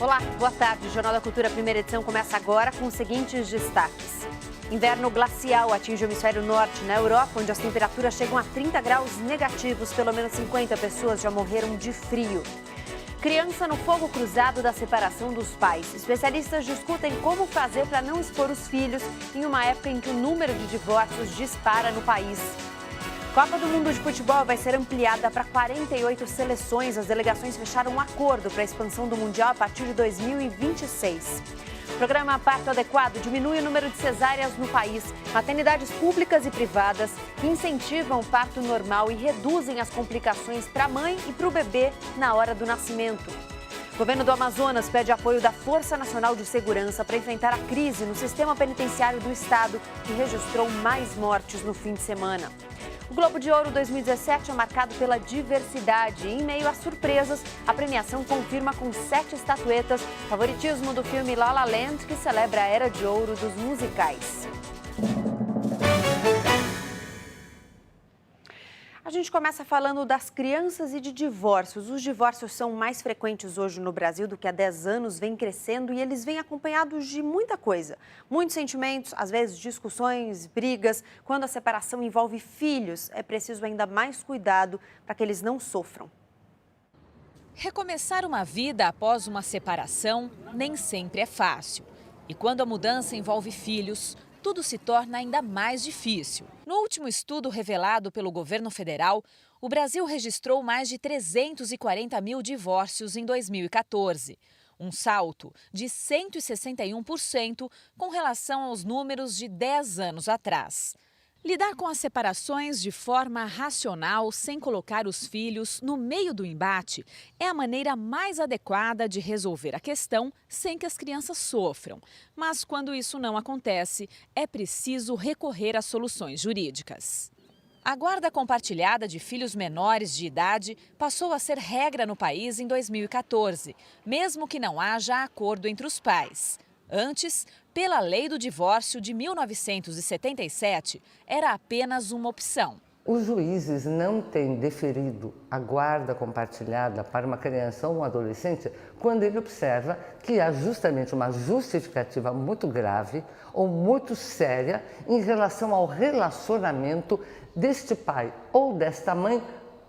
Olá, boa tarde. O Jornal da Cultura, primeira edição, começa agora com os seguintes destaques. Inverno glacial atinge o hemisfério norte na Europa, onde as temperaturas chegam a 30 graus negativos. Pelo menos 50 pessoas já morreram de frio. Criança no fogo cruzado da separação dos pais. Especialistas discutem como fazer para não expor os filhos em uma época em que o número de divórcios dispara no país. Copa do Mundo de Futebol vai ser ampliada para 48 seleções. As delegações fecharam um acordo para a expansão do Mundial a partir de 2026. O programa Parto Adequado diminui o número de cesáreas no país. Maternidades públicas e privadas incentivam o parto normal e reduzem as complicações para a mãe e para o bebê na hora do nascimento. O governo do Amazonas pede apoio da Força Nacional de Segurança para enfrentar a crise no sistema penitenciário do estado, que registrou mais mortes no fim de semana. O Globo de Ouro 2017 é marcado pela diversidade e, em meio a surpresas, a premiação confirma com 7 estatuetas favoritismo do filme La La Land, que celebra a era de ouro dos musicais. A gente começa falando das crianças e de divórcios. Os divórcios são mais frequentes hoje no Brasil do que há 10 anos, vêm crescendo e eles vêm acompanhados de muita coisa. Muitos sentimentos, às vezes discussões, brigas. Quando a separação envolve filhos, é preciso ainda mais cuidado para que eles não sofram. Recomeçar uma vida após uma separação nem sempre é fácil. E quando a mudança envolve filhos, tudo se torna ainda mais difícil. No último estudo revelado pelo governo federal, o Brasil registrou mais de 340 mil divórcios em 2014. Um salto de 161% com relação aos números de 10 anos atrás. Lidar com as separações de forma racional, sem colocar os filhos no meio do embate, é a maneira mais adequada de resolver a questão sem que as crianças sofram. Mas quando isso não acontece, é preciso recorrer a soluções jurídicas. A guarda compartilhada de filhos menores de idade passou a ser regra no país em 2014, mesmo que não haja acordo entre os pais. Antes, pela lei do divórcio de 1977, era apenas uma opção. Os juízes não têm deferido a guarda compartilhada para uma criança ou um adolescente quando ele observa que há justamente uma justificativa muito grave ou muito séria em relação ao relacionamento deste pai ou desta mãe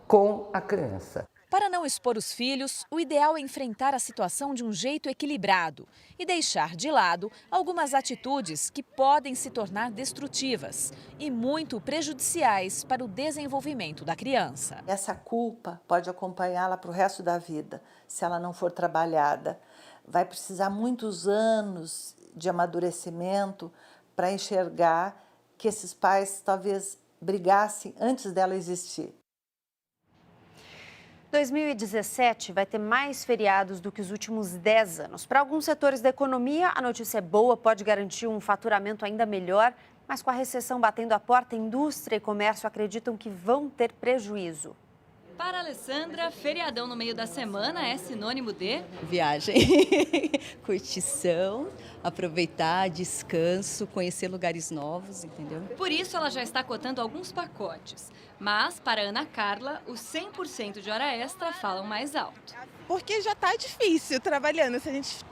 com a criança. Para não expor os filhos, o ideal é enfrentar a situação de um jeito equilibrado e deixar de lado algumas atitudes que podem se tornar destrutivas e muito prejudiciais para o desenvolvimento da criança. Essa culpa pode acompanhá-la para o resto da vida, se ela não for trabalhada. Vai precisar muitos anos de amadurecimento para enxergar que esses pais talvez brigassem antes dela existir. 2017 vai ter mais feriados do que os últimos 10 anos. Para alguns setores da economia, a notícia é boa, pode garantir um faturamento ainda melhor, mas com a recessão batendo a porta, indústria e comércio acreditam que vão ter prejuízo. Para a Alessandra, feriadão no meio da semana é sinônimo de viagem, curtição, aproveitar, descanso, conhecer lugares novos, entendeu? Por isso ela já está cotando alguns pacotes. Mas, para Ana Carla, os 100% de hora extra falam mais alto. Porque já está difícil trabalhando.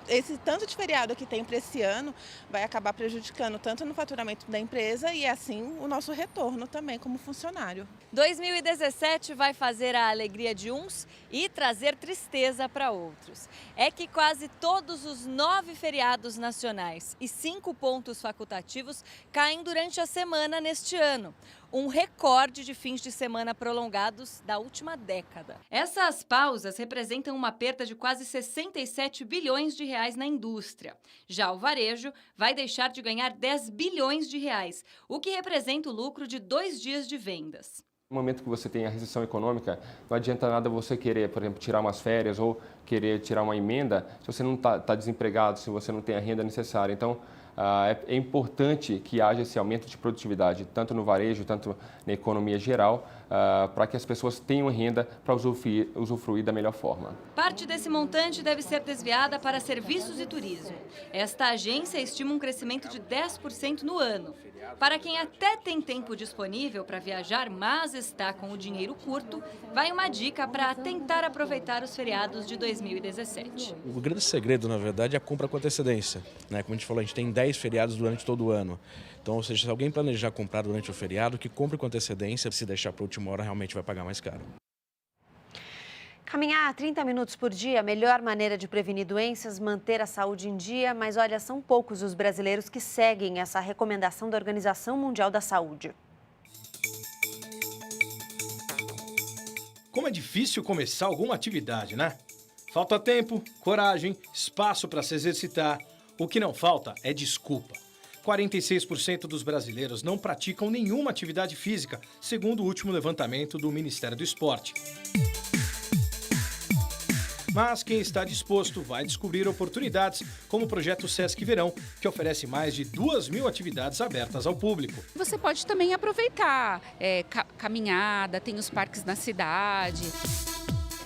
Esse tanto de feriado que tem para esse ano vai acabar prejudicando tanto no faturamento da empresa e assim o nosso retorno também como funcionário. 2017 vai fazer a alegria de uns e trazer tristeza para outros. É que quase todos os 9 feriados nacionais e 5 pontos facultativos caem durante a semana neste ano. Um recorde de fins de semana prolongados da última década. Essas pausas representam uma perda de quase 67 bilhões de reais na indústria. Já o varejo vai deixar de ganhar 10 bilhões de reais, o que representa o lucro de 2 dias de vendas. No momento que você tem a recessão econômica, não adianta nada você querer, por exemplo, tirar umas férias ou querer tirar uma emenda se você não está desempregado, se você não tem a renda necessária. Então, É importante que haja esse aumento de produtividade, tanto no varejo, tanto na economia geral, para que as pessoas tenham renda para usufruir da melhor forma. Parte desse montante deve ser desviada para serviços e turismo. Esta agência estima um crescimento de 10% no ano. Para quem até tem tempo disponível para viajar, mas está com o dinheiro curto, vai uma dica para tentar aproveitar os feriados de 2017. O grande segredo, na verdade, é a compra com antecedência, né? Como a gente falou, a gente tem 10 feriados durante todo o ano. Então, ou seja, se alguém planejar comprar durante o feriado, que compre com antecedência, se deixar para a última hora, realmente vai pagar mais caro. Caminhar 30 minutos por dia, a melhor maneira de prevenir doenças, manter a saúde em dia, mas olha, são poucos os brasileiros que seguem essa recomendação da Organização Mundial da Saúde. Como é difícil começar alguma atividade, né? Falta tempo, coragem, espaço para se exercitar. O que não falta é desculpa. 46% dos brasileiros não praticam nenhuma atividade física, segundo o último levantamento do Ministério do Esporte. Mas quem está disposto vai descobrir oportunidades, como o projeto Sesc Verão, que oferece mais de 2.000 atividades abertas ao público. Você pode também aproveitar caminhada, tem os parques na cidade,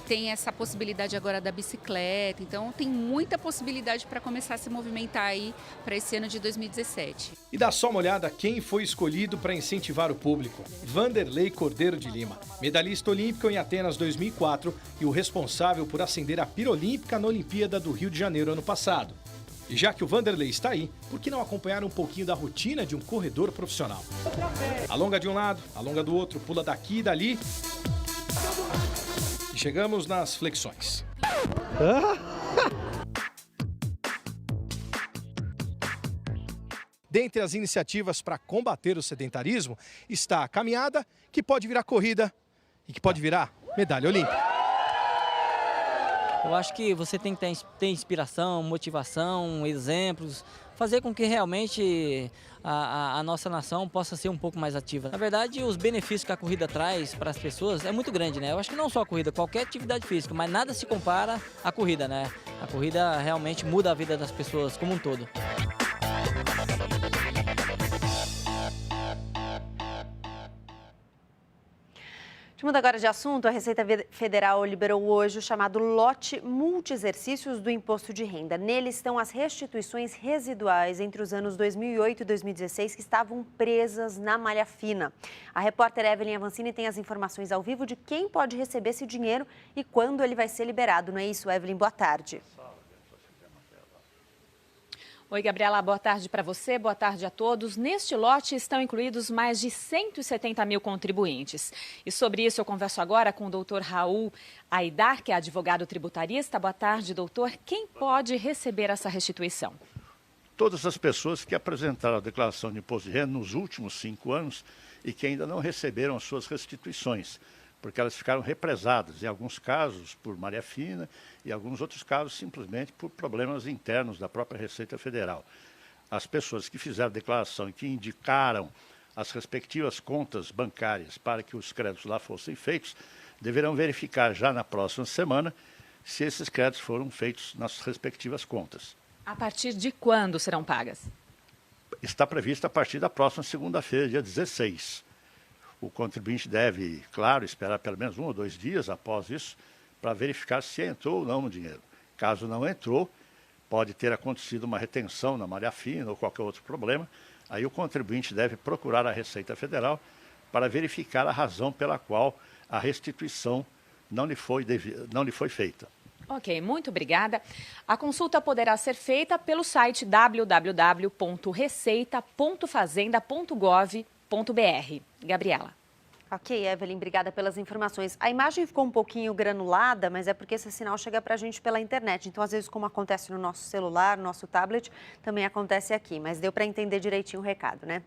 tem essa possibilidade agora da bicicleta, então tem muita possibilidade para começar a se movimentar aí para esse ano de 2017. E dá só uma olhada quem foi escolhido para incentivar o público. Vanderlei Cordeiro de Lima, medalhista olímpico em Atenas 2004 e o responsável por acender a pira olímpica na Olimpíada do Rio de Janeiro ano passado. E já que o Vanderlei está aí, por que não acompanhar um pouquinho da rotina de um corredor profissional? Alonga de um lado, alonga do outro, pula daqui e dali. E chegamos nas flexões. Dentre as iniciativas para combater o sedentarismo está a caminhada, que pode virar corrida e que pode virar medalha olímpica. Eu acho que você tem que ter inspiração, motivação, exemplos, fazer com que realmente a nossa nação possa ser um pouco mais ativa. Na verdade, os benefícios que a corrida traz para as pessoas é muito grande, né? Eu acho que não só a corrida, qualquer atividade física, mas nada se compara à corrida, né? A corrida realmente muda a vida das pessoas como um todo. Mudando agora de assunto, a Receita Federal liberou hoje o chamado lote multi-exercícios do imposto de renda. Nele estão as restituições residuais entre os anos 2008 e 2016 que estavam presas na malha fina. A repórter Evelyn Avancini tem as informações ao vivo de quem pode receber esse dinheiro e quando ele vai ser liberado. Não é isso, Evelyn? Boa tarde. Oi, Gabriela, boa tarde para você, boa tarde a todos. Neste lote estão incluídos mais de 170 mil contribuintes. E sobre isso eu converso agora com o doutor Raul Aidar, que é advogado tributarista. Boa tarde, doutor. Quem pode receber essa restituição? Todas as pessoas que apresentaram a declaração de imposto de renda nos últimos 5 anos e que ainda não receberam as suas restituições, porque elas ficaram represadas, em alguns casos por malha fina e em alguns outros casos simplesmente por problemas internos da própria Receita Federal. As pessoas que fizeram a declaração e que indicaram as respectivas contas bancárias para que os créditos lá fossem feitos, deverão verificar já na próxima semana se esses créditos foram feitos nas respectivas contas. A partir de quando serão pagas? Está previsto a partir da próxima segunda-feira, dia 16. O contribuinte deve, claro, esperar pelo menos 1 ou 2 dias após isso para verificar se entrou ou não no dinheiro. Caso não entrou, pode ter acontecido uma retenção na malha fina ou qualquer outro problema. Aí o contribuinte deve procurar a Receita Federal para verificar a razão pela qual a restituição não lhe foi feita. Ok, muito obrigada. A consulta poderá ser feita pelo site www.receita.fazenda.gov.br. Gabriela. Ok, Evelyn, obrigada pelas informações. A imagem ficou um pouquinho granulada, mas é porque esse sinal chega para a gente pela internet. Então, às vezes, como acontece no nosso celular, no nosso tablet, também acontece aqui. Mas deu para entender direitinho o recado, né?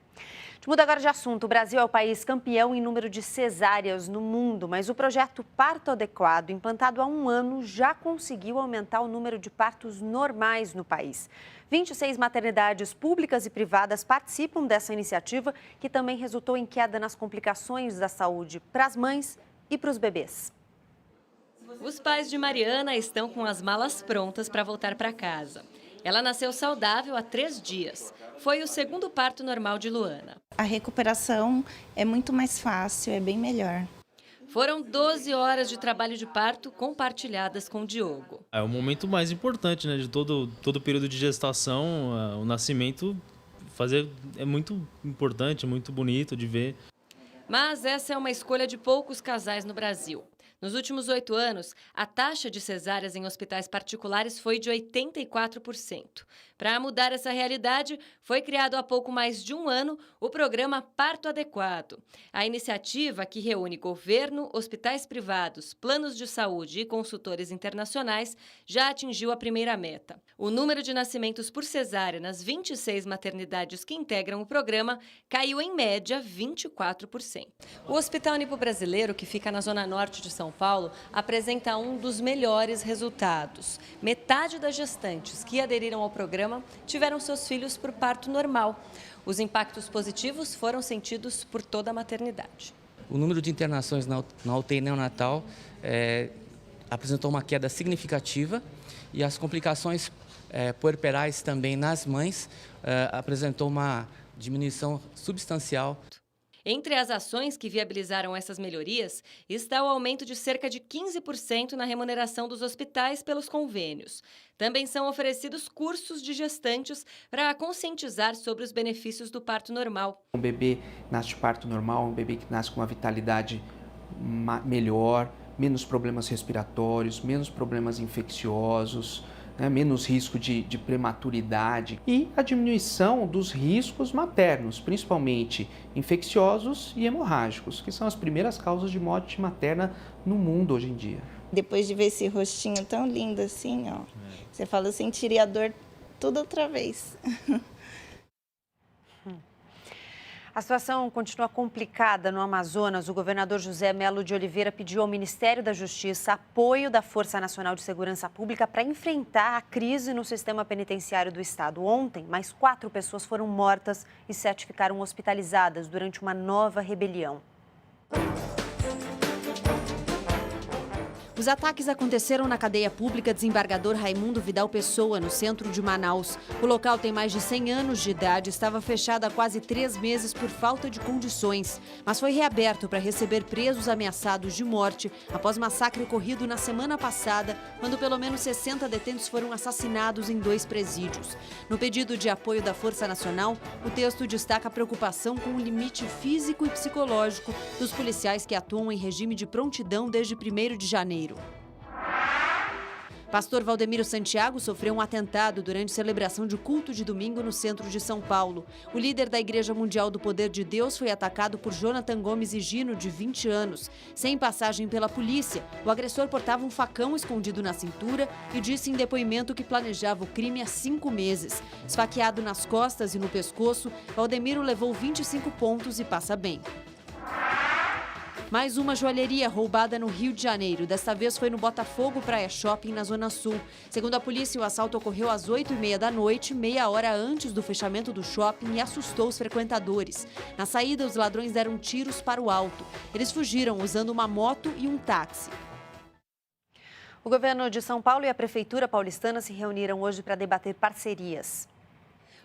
Muda agora de assunto. O Brasil é o país campeão em número de cesáreas no mundo, mas o projeto Parto Adequado, implantado há 1 ano, já conseguiu aumentar o número de partos normais no país. 26 maternidades públicas e privadas participam dessa iniciativa, que também resultou em queda nas complicações da saúde para as mães e para os bebês. Os pais de Mariana estão com as malas prontas para voltar para casa. Ela nasceu saudável há 3 dias. Foi o segundo parto normal de Luana. A recuperação é muito mais fácil, é bem melhor. Foram 12 horas de trabalho de parto compartilhadas com o Diogo. É o momento mais importante, né, de todo o período de gestação. O nascimento é muito importante, muito bonito de ver. Mas essa é uma escolha de poucos casais no Brasil. Nos últimos 8 anos, a taxa de cesáreas em hospitais particulares foi de 84%. Para mudar essa realidade, foi criado há pouco mais de um ano o programa Parto Adequado. A iniciativa, que reúne governo, hospitais privados, planos de saúde e consultores internacionais, já atingiu a primeira meta. O número de nascimentos por cesárea nas 26 maternidades que integram o programa caiu em média 24%. O Hospital Nipo-Brasileiro, que fica na zona norte de São Paulo, apresenta um dos melhores resultados. Metade das gestantes que aderiram ao programa tiveram seus filhos por parto normal. Os impactos positivos foram sentidos por toda a maternidade. O número de internações na UTI neonatal apresentou uma queda significativa e as complicações puerperais também nas mães apresentou uma diminuição substancial. Entre as ações que viabilizaram essas melhorias está o aumento de cerca de 15% na remuneração dos hospitais pelos convênios. Também são oferecidos cursos de gestantes para conscientizar sobre os benefícios do parto normal. Um bebê nasce de parto normal, um bebê que nasce com uma vitalidade melhor, menos problemas respiratórios, menos problemas infecciosos, menos risco de prematuridade e a diminuição dos riscos maternos, principalmente infecciosos e hemorrágicos, que são as primeiras causas de morte materna no mundo hoje em dia. Depois de ver esse rostinho tão lindo assim, ó, você fala, eu sentiria a dor tudo outra vez. A situação continua complicada no Amazonas. O governador José Melo de Oliveira pediu ao Ministério da Justiça apoio da Força Nacional de Segurança Pública para enfrentar a crise no sistema penitenciário do estado. Ontem, mais 4 pessoas foram mortas e 7 ficaram hospitalizadas durante uma nova rebelião. Os ataques aconteceram na cadeia pública Desembargador Raimundo Vidal Pessoa, no centro de Manaus. O local tem mais de 100 anos de idade, estava fechado há quase 3 meses por falta de condições, mas foi reaberto para receber presos ameaçados de morte após massacre ocorrido na semana passada, quando pelo menos 60 detentos foram assassinados em 2 presídios. No pedido de apoio da Força Nacional, o texto destaca a preocupação com o limite físico e psicológico dos policiais que atuam em regime de prontidão desde 1º de janeiro. Pastor Valdemiro Santiago sofreu um atentado durante celebração de culto de domingo no centro de São Paulo. O líder da Igreja Mundial do Poder de Deus foi atacado por Jonathan Gomes Higino, de 20 anos. Sem passagem pela polícia, o agressor portava um facão escondido na cintura e disse em depoimento que planejava o crime há 5 meses. Esfaqueado nas costas e no pescoço, Valdemiro levou 25 pontos e passa bem. Mais uma joalheria roubada no Rio de Janeiro. Desta vez foi no Botafogo Praia Shopping, na Zona Sul. Segundo a polícia, o assalto ocorreu às 8h30 da noite, meia hora antes do fechamento do shopping, e assustou os frequentadores. Na saída, os ladrões deram tiros para o alto. Eles fugiram usando uma moto e um táxi. O governo de São Paulo e a Prefeitura paulistana se reuniram hoje para debater parcerias.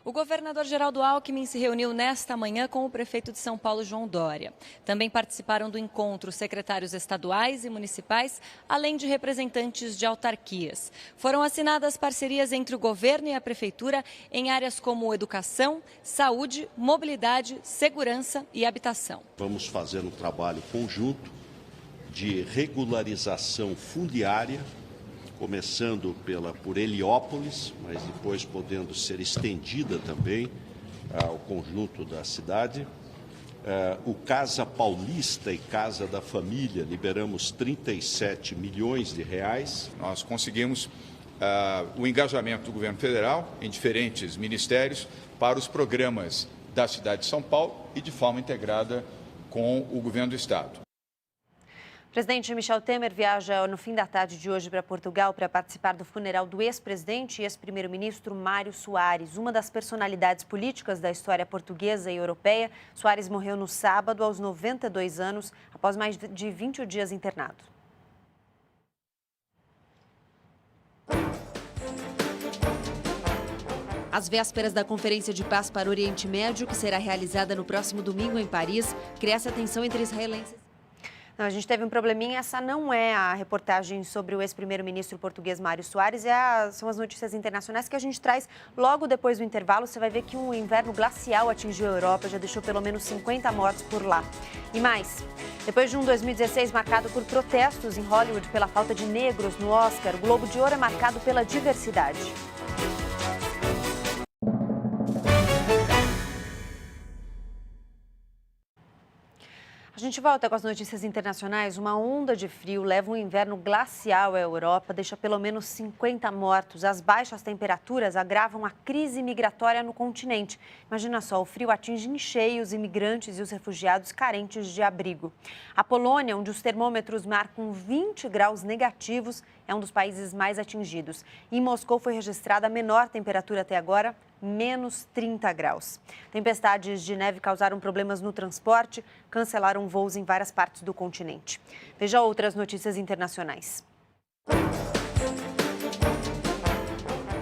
O governador Geraldo Alckmin se reuniu nesta manhã com o prefeito de São Paulo, João Dória. Também participaram do encontro secretários estaduais e municipais, além de representantes de autarquias. Foram assinadas parcerias entre o governo e a prefeitura em áreas como educação, saúde, mobilidade, segurança e habitação. Vamos fazer um trabalho conjunto de regularização fundiária, começando por Heliópolis, mas depois podendo ser estendida também ao conjunto da cidade. O Casa Paulista e Casa da Família, liberamos 37 milhões de reais. Nós conseguimos o engajamento do governo federal em diferentes ministérios para os programas da cidade de São Paulo e de forma integrada com o governo do estado. O presidente Michel Temer viaja no fim da tarde de hoje para Portugal para participar do funeral do ex-presidente e ex-primeiro-ministro Mário Soares, uma das personalidades políticas da história portuguesa e europeia. Soares morreu no sábado, aos 92 anos, após mais de 20 dias internado. Às vésperas da Conferência de Paz para o Oriente Médio, que será realizada no próximo domingo em Paris, cresce a tensão entre israelenses. Não, a gente teve um probleminha, essa não é a reportagem sobre o ex-primeiro-ministro português Mário Soares, são as notícias internacionais que a gente traz logo depois do intervalo. Você vai ver que um inverno glacial atingiu a Europa, já deixou pelo menos 50 mortos por lá. E mais, depois de um 2016 marcado por protestos em Hollywood pela falta de negros no Oscar, o Globo de Ouro é marcado pela diversidade. A gente volta com as notícias internacionais. Uma onda de frio leva um inverno glacial à Europa, deixa pelo menos 50 mortos. As baixas temperaturas agravam a crise migratória no continente. Imagina só, o frio atinge em cheio os imigrantes e os refugiados carentes de abrigo. A Polônia, onde os termômetros marcam 20 graus negativos, é um dos países mais atingidos. Em Moscou foi registrada a menor temperatura até agora, menos 30 graus. Tempestades de neve causaram problemas no transporte, cancelaram voos em várias partes do continente. Veja outras notícias internacionais.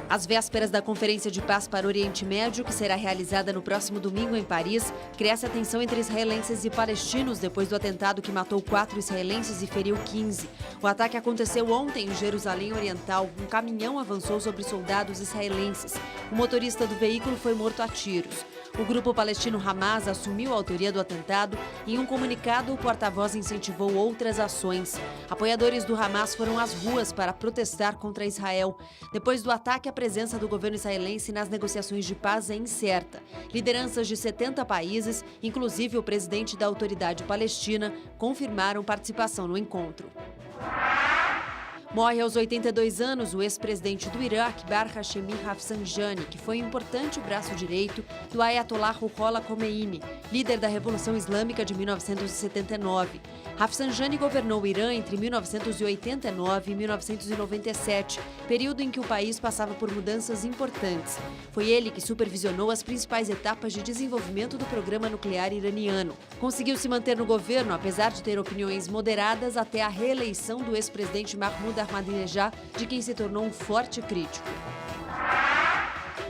Às vésperas da Conferência de Paz para o Oriente Médio, que será realizada no próximo domingo em Paris, cresce a tensão entre israelenses e palestinos depois do atentado que matou 4 israelenses e feriu 15. O ataque aconteceu ontem em Jerusalém Oriental. Um caminhão avançou sobre soldados israelenses. O motorista do veículo foi morto a tiros. O grupo palestino Hamas assumiu a autoria do atentado. Em um comunicado, o porta-voz incentivou outras ações. Apoiadores do Hamas foram às ruas para protestar contra Israel. Depois do ataque, a presença do governo israelense nas negociações de paz é incerta. Lideranças de 70 países, inclusive o presidente da Autoridade Palestina, confirmaram participação no encontro. Morre aos 82 anos o ex-presidente do Irã, Akbar Hashemi Rafsanjani, que foi um importante braço direito do Ayatollah Ruhollah Khomeini, líder da Revolução Islâmica de 1979. Rafsanjani governou o Irã entre 1989 e 1997, período em que o país passava por mudanças importantes. Foi ele que supervisionou as principais etapas de desenvolvimento do programa nuclear iraniano. Conseguiu se manter no governo, apesar de ter opiniões moderadas, até a reeleição do ex-presidente Mahmoud Ahmadinejad, de quem se tornou um forte crítico.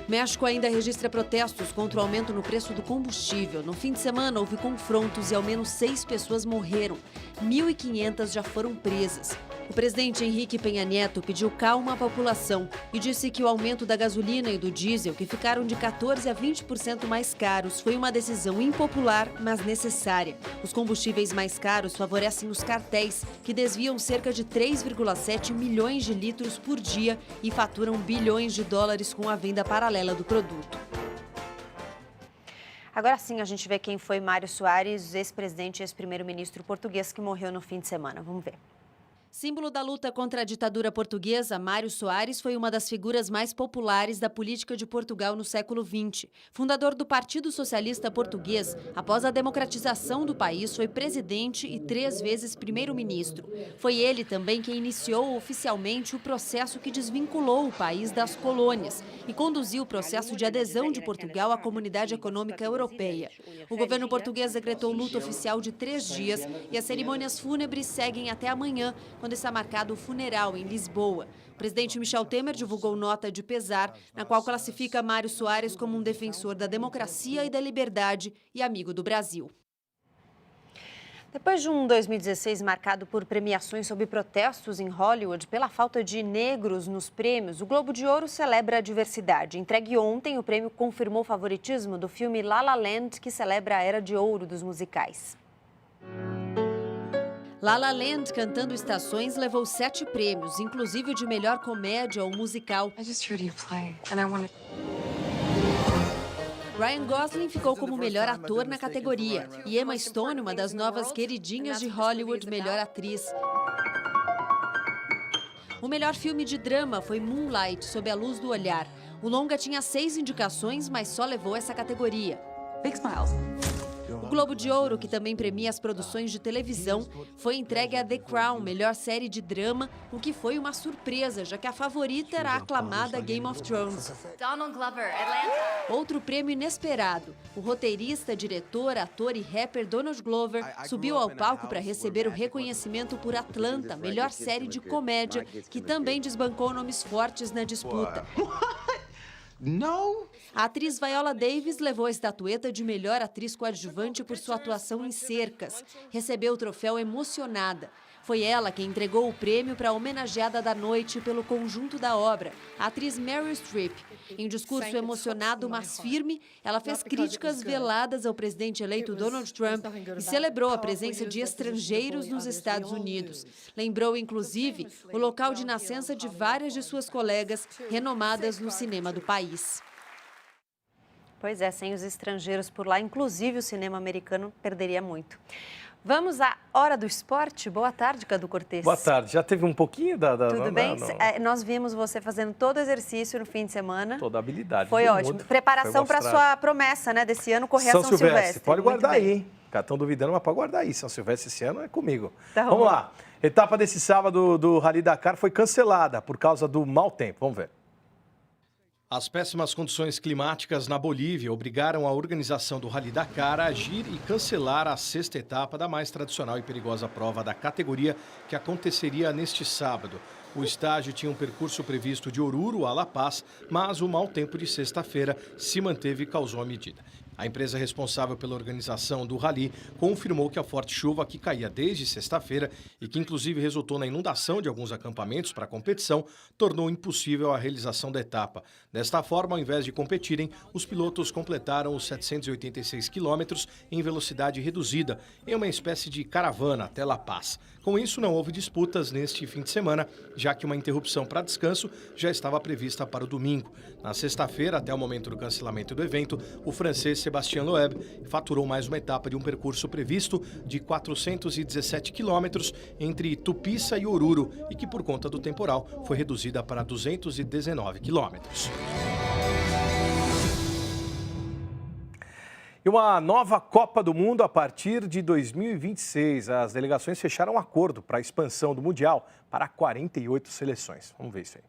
México ainda registra protestos contra o aumento no preço do combustível. No fim de semana, houve confrontos e ao menos 6 pessoas morreram. 1.500 já foram presas. O presidente Henrique Peña Nieto pediu calma à população e disse que o aumento da gasolina e do diesel, que ficaram de 14% a 20% mais caros, foi uma decisão impopular, mas necessária. Os combustíveis mais caros favorecem os cartéis, que desviam cerca de 3,7 milhões de litros por dia e faturam bilhões de dólares com a venda paralela do produto. Agora sim, a gente vê quem foi Mário Soares, ex-presidente e ex-primeiro-ministro português que morreu no fim de semana. Vamos ver. Símbolo da luta contra a ditadura portuguesa, Mário Soares foi uma das figuras mais populares da política de Portugal no século XX. Fundador do Partido Socialista Português, após a democratização do país, foi presidente e 3 vezes primeiro-ministro. Foi ele também quem iniciou oficialmente o processo que desvinculou o país das colônias e conduziu o processo de adesão de Portugal à Comunidade Econômica Europeia. O governo português decretou luto oficial de 3 dias e as cerimônias fúnebres seguem até amanhã, quando está marcado o funeral em Lisboa. O presidente Michel Temer divulgou nota de pesar, na qual classifica Mário Soares como um defensor da democracia e da liberdade e amigo do Brasil. Depois de um 2016 marcado por premiações sob protestos em Hollywood pela falta de negros nos prêmios, o Globo de Ouro celebra a diversidade. Entregue ontem, o prêmio confirmou o favoritismo do filme La La Land, que celebra a era de ouro dos musicais. La La Land, Cantando Estações, levou 7 prêmios, inclusive o de melhor comédia ou musical. Ryan Gosling ficou como melhor ator na categoria e Emma Stone, uma das novas queridinhas de Hollywood, melhor atriz. O melhor filme de drama foi Moonlight, Sob a Luz do Olhar. O longa tinha 6 indicações, mas só levou essa categoria. Big smiles. O Globo de Ouro, que também premia as produções de televisão, foi entregue a The Crown, melhor série de drama, o que foi uma surpresa, já que a favorita era a aclamada Game of Thrones. Donald Glover, Atlanta. Outro prêmio inesperado. O roteirista, diretor, ator e rapper Donald Glover subiu ao palco para receber o reconhecimento por Atlanta, melhor série de comédia, que também desbancou nomes fortes na disputa. A atriz Viola Davis levou a estatueta de melhor atriz coadjuvante por sua atuação em Cercas. Recebeu o troféu emocionada. Foi ela quem entregou o prêmio para a homenageada da noite pelo conjunto da obra, a atriz Meryl Streep. Em um discurso emocionado, mas firme, ela fez críticas veladas ao presidente eleito Donald Trump e celebrou a presença de estrangeiros nos Estados Unidos. Lembrou, inclusive, o local de nascença de várias de suas colegas renomadas no cinema do país. Pois é, sem os estrangeiros por lá, inclusive o cinema americano perderia muito. Vamos à Hora do Esporte. Boa tarde, Cadu Cortez. Boa tarde. Já teve um pouquinho da... Tudo bem? Nós vimos você fazendo todo o exercício no fim de semana. Toda a habilidade. Foi ótimo. Preparação para a sua promessa, né, desse ano, correr a São Silvestre. Pode guardar aí, hein? Estão duvidando, mas pode guardar aí. São Silvestre esse ano é comigo. Tá, vamos lá. Etapa desse sábado do Rally Dakar foi cancelada por causa do mau tempo. Vamos ver. As péssimas condições climáticas na Bolívia obrigaram a organização do Rally Dakar a agir e cancelar a 6ª etapa da mais tradicional e perigosa prova da categoria, que aconteceria neste sábado. O estágio tinha um percurso previsto de Oruro a La Paz, mas o mau tempo de sexta-feira se manteve e causou a medida. A empresa responsável pela organização do rally confirmou que a forte chuva que caía desde sexta-feira e que inclusive resultou na inundação de alguns acampamentos para a competição, tornou impossível a realização da etapa. Desta forma, ao invés de competirem, os pilotos completaram os 786 quilômetros em velocidade reduzida, em uma espécie de caravana até La Paz. Com isso, não houve disputas neste fim de semana, já que uma interrupção para descanso já estava prevista para o domingo. Na sexta-feira, até o momento do cancelamento do evento, o francês Sébastien Loeb faturou mais uma etapa de um percurso previsto de 417 quilômetros entre Tupiça e Oruro e que, por conta do temporal, foi reduzida para 219 quilômetros. E uma nova Copa do Mundo a partir de 2026. As delegações fecharam um acordo para a expansão do Mundial para 48 seleções. Vamos ver isso aí.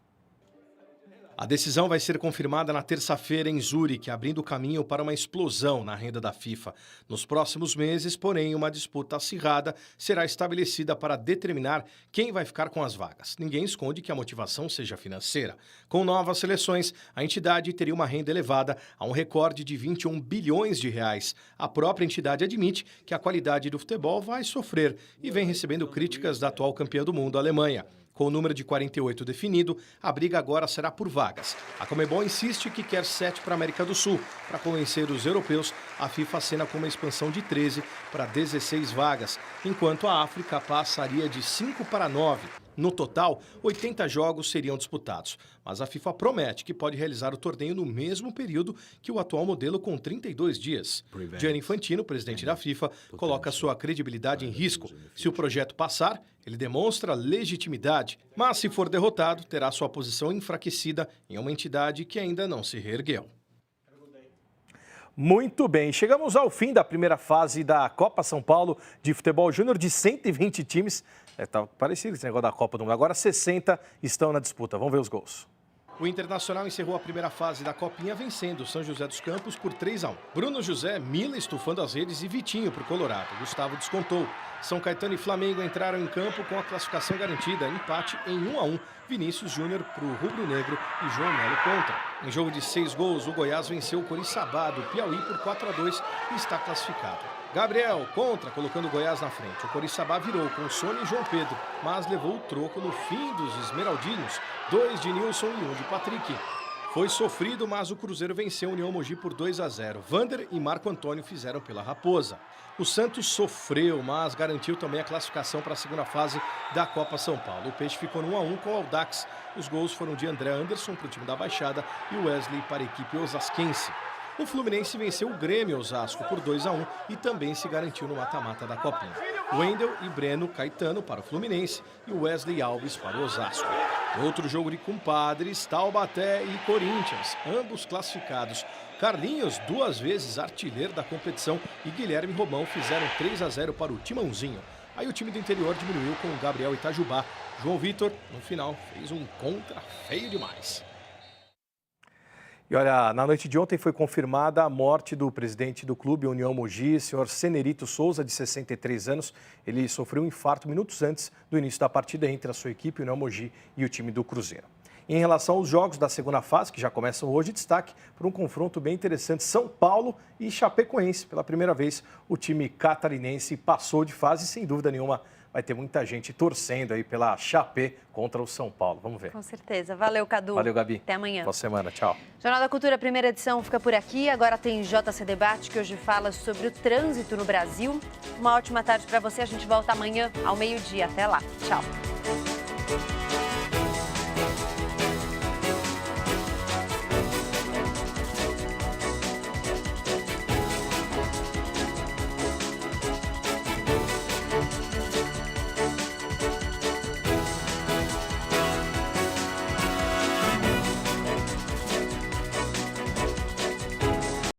A decisão vai ser confirmada na terça-feira em Zurique, abrindo caminho para uma explosão na renda da FIFA. Nos próximos meses, porém, uma disputa acirrada será estabelecida para determinar quem vai ficar com as vagas. Ninguém esconde que a motivação seja financeira. Com novas seleções, a entidade teria uma renda elevada a um recorde de 21 bilhões de reais. A própria entidade admite que a qualidade do futebol vai sofrer e vem recebendo críticas da atual campeã do mundo, a Alemanha. Com o número de 48 definido, a briga agora será por vagas. A Conmebol insiste que quer 7 para a América do Sul. Para convencer os europeus, a FIFA acena com uma expansão de 13 para 16 vagas, enquanto a África passaria de 5 para 9. No total, 80 jogos seriam disputados, mas a FIFA promete que pode realizar o torneio no mesmo período que o atual modelo, com 32 dias. Gianni Infantino, presidente da FIFA, coloca sua credibilidade em risco. Se o projeto passar, ele demonstra legitimidade, mas se for derrotado, terá sua posição enfraquecida em uma entidade que ainda não se reergueu. Muito bem, chegamos ao fim da primeira fase da Copa São Paulo de Futebol Júnior de 120 times. Tá parecido esse negócio da Copa do Mundo. Agora 60 estão na disputa. Vamos ver os gols. O Internacional encerrou a primeira fase da Copinha vencendo o São José dos Campos por 3-1. Bruno José, Mila estufando as redes e Vitinho para o Colorado. Gustavo descontou. São Caetano e Flamengo entraram em campo com a classificação garantida. Empate em 1-1. Vinícius Júnior para o Rubro Negro e João Melo contra. Em jogo de 6 gols, o Goiás venceu o Coriçaba do Piauí por 4-2 e está classificado. Gabriel contra, colocando o Goiás na frente. O Coriçaba virou com Sônia e João Pedro, mas levou o troco no fim dos esmeraldinos. 2 de Nilson e 1 de Patrick. Foi sofrido, mas o Cruzeiro venceu o União Mogi por 2-0. Vander e Marco Antônio fizeram pela Raposa. O Santos sofreu, mas garantiu também a classificação para a segunda fase da Copa São Paulo. O Peixe ficou no 1-1 com o Audax. Os gols foram de André Anderson para o time da Baixada e Wesley para a equipe osasquense. O Fluminense venceu o Grêmio Osasco por 2-1 e também se garantiu no mata-mata da Copinha. Wendel e Breno Caetano para o Fluminense e Wesley Alves para o Osasco. Outro jogo de compadres, Taubaté e Corinthians, ambos classificados. Carlinhos, 2 vezes artilheiro da competição, e Guilherme Romão fizeram 3-0 para o Timãozinho. Aí o time do interior diminuiu com o Gabriel Itajubá. João Vitor, no final, fez um contra feio demais. E olha, na noite de ontem foi confirmada a morte do presidente do clube União Mogi, senhor Senerito Souza, de 63 anos. Ele sofreu um infarto minutos antes do início da partida entre a sua equipe, União Mogi, e o time do Cruzeiro. Em relação aos jogos da segunda fase, que já começam hoje, destaque por um confronto bem interessante. São Paulo e Chapecoense. Pela primeira vez, o time catarinense passou de fase e, sem dúvida nenhuma, vai ter muita gente torcendo aí pela Chapé contra o São Paulo. Vamos ver. Com certeza. Valeu, Cadu. Valeu, Gabi. Até amanhã. Boa semana. Tchau. Jornal da Cultura, primeira edição, fica por aqui. Agora tem JC Debate, que hoje fala sobre o trânsito no Brasil. Uma ótima tarde para você. A gente volta amanhã ao meio-dia. Até lá. Tchau.